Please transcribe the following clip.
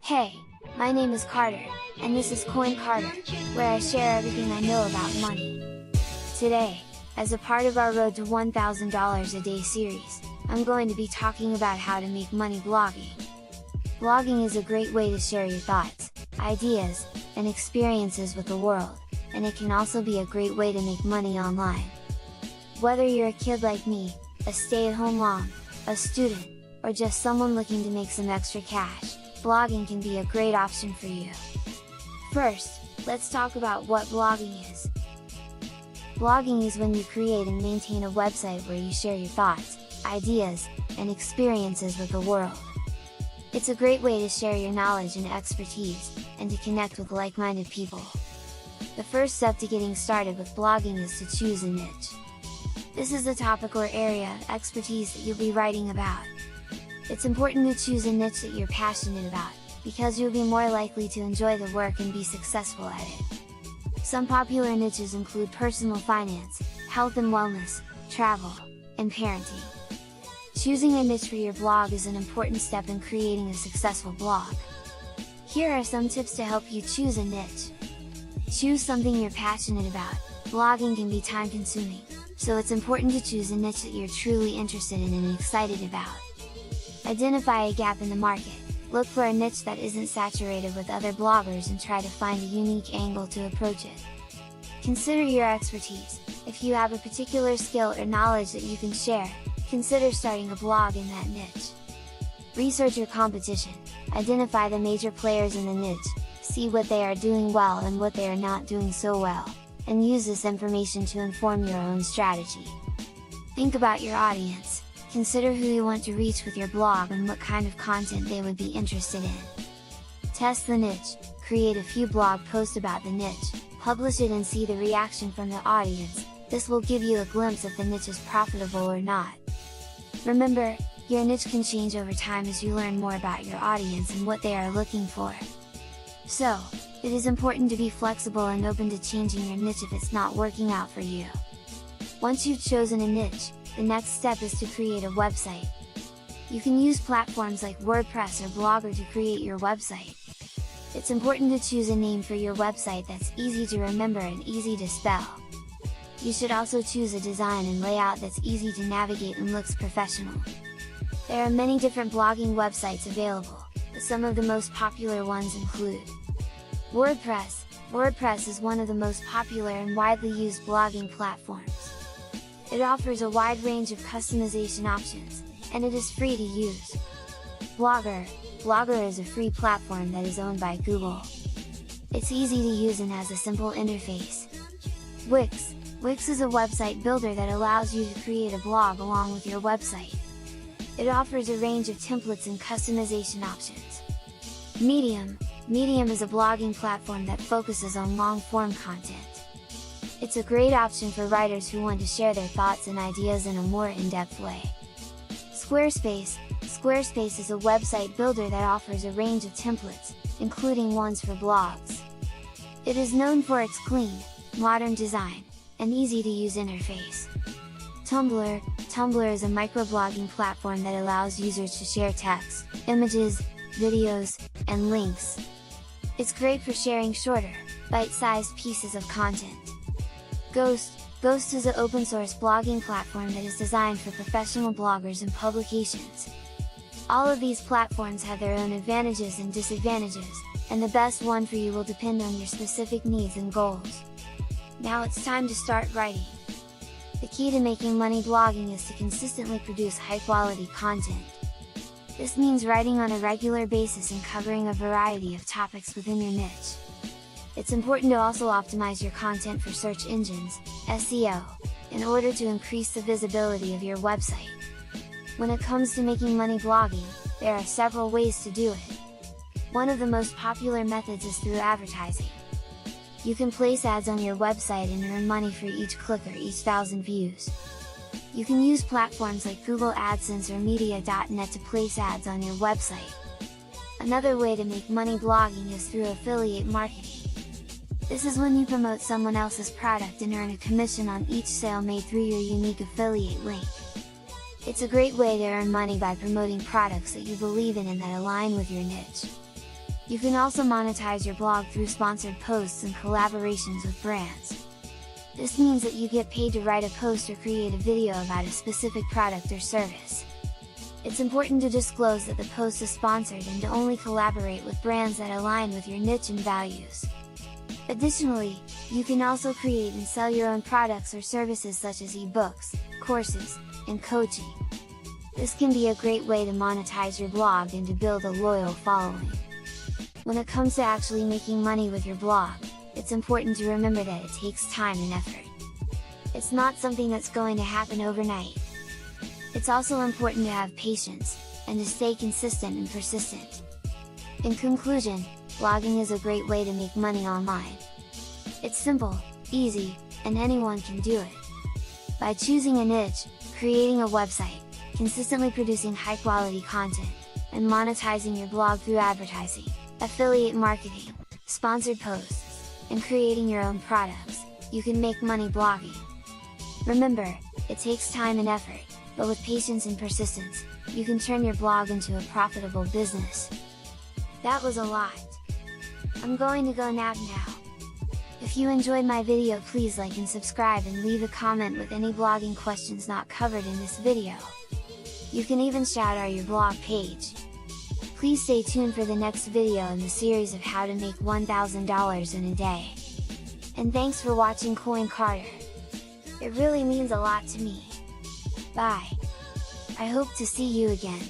Hey, my name is Carter, and this is Coin Carter, where I share everything I know about money. Today, as a part of our Road to $1,000 a Day series, I'm going to be talking about how to make money blogging. Blogging is a great way to share your thoughts, ideas, and experiences with the world, and it can also be a great way to make money online. Whether you're a kid like me, a stay-at-home mom, a student, or just someone looking to make some extra cash, blogging can be a great option for you. First, let's talk about what blogging is. Blogging is when you create and maintain a website where you share your thoughts, ideas, and experiences with the world. It's a great way to share your knowledge and expertise, and to connect with like-minded people. The first step to getting started with blogging is to choose a niche. This is the topic or area of expertise that you'll be writing about. It's important to choose a niche that you're passionate about, because you'll be more likely to enjoy the work and be successful at it. Some popular niches include personal finance, health and wellness, travel, and parenting. Choosing a niche for your blog is an important step in creating a successful blog. Here are some tips to help you choose a niche. Choose something you're passionate about. Blogging can be time-consuming, so it's important to choose a niche that you're truly interested in and excited about. Identify a gap in the market. Look for a niche that isn't saturated with other bloggers and try to find a unique angle to approach it. Consider your expertise. If you have a particular skill or knowledge that you can share, consider starting a blog in that niche. Research your competition. Identify the major players in the niche, see what they are doing well and what they are not doing so well, and use this information to inform your own strategy. Think about your audience. Consider who you want to reach with your blog and what kind of content they would be interested in. Test the niche, create a few blog posts about the niche, publish it and see the reaction from the audience. This will give you a glimpse if the niche is profitable or not. Remember, your niche can change over time as you learn more about your audience and what they are looking for. So, it is important to be flexible and open to changing your niche if it's not working out for you. Once you've chosen a niche, the next step is to create a website. You can use platforms like WordPress or Blogger to create your website. It's important to choose a name for your website that's easy to remember and easy to spell. You should also choose a design and layout that's easy to navigate and looks professional. There are many different blogging websites available, but some of the most popular ones include WordPress. WordPress is one of the most popular and widely used blogging platforms. It offers a wide range of customization options, and it is free to use. Blogger. Blogger is a free platform that is owned by Google. It's easy to use and has a simple interface. Wix. Wix is a website builder that allows you to create a blog along with your website. It offers a range of templates and customization options. Medium. Medium is a blogging platform that focuses on long-form content. It's a great option for writers who want to share their thoughts and ideas in a more in-depth way. Squarespace. Squarespace is a website builder that offers a range of templates, including ones for blogs. It is known for its clean, modern design, and easy-to-use interface. Tumblr. Tumblr is a microblogging platform that allows users to share text, images, videos, and links. It's great for sharing shorter, bite-sized pieces of content. Ghost. Ghost is an open-source blogging platform that is designed for professional bloggers and publications. All of these platforms have their own advantages and disadvantages, and the best one for you will depend on your specific needs and goals. Now it's time to start writing. The key to making money blogging is to consistently produce high-quality content. This means writing on a regular basis and covering a variety of topics within your niche. It's important to also optimize your content for search engines, SEO, in order to increase the visibility of your website. When it comes to making money blogging, there are several ways to do it. One of the most popular methods is through advertising. You can place ads on your website and earn money for each click or each 1,000 views. You can use platforms like Google AdSense or Media.net to place ads on your website. Another way to make money blogging is through affiliate marketing. This is when you promote someone else's product and earn a commission on each sale made through your unique affiliate link. It's a great way to earn money by promoting products that you believe in and that align with your niche. You can also monetize your blog through sponsored posts and collaborations with brands. This means that you get paid to write a post or create a video about a specific product or service. It's important to disclose that the post is sponsored and to only collaborate with brands that align with your niche and values. Additionally, you can also create and sell your own products or services such as ebooks, courses, and coaching. This can be a great way to monetize your blog and to build a loyal following. When it comes to actually making money with your blog, it's important to remember that it takes time and effort. It's not something that's going to happen overnight. It's also important to have patience, and to stay consistent and persistent. In conclusion, blogging is a great way to make money online. It's simple, easy, and anyone can do it. By choosing a niche, creating a website, consistently producing high-quality content, and monetizing your blog through advertising, affiliate marketing, sponsored posts, and creating your own products, you can make money blogging. Remember, it takes time and effort, but with patience and persistence, you can turn your blog into a profitable business. That was a lot! I'm going to go nap now. If you enjoyed my video, please like and subscribe and leave a comment with any blogging questions not covered in this video. You can even shout out your blog page. Please stay tuned for the next video in the series of how to make $1,000 in a day. And thanks for watching Coin Carter. It really means a lot to me. Bye! I hope to see you again.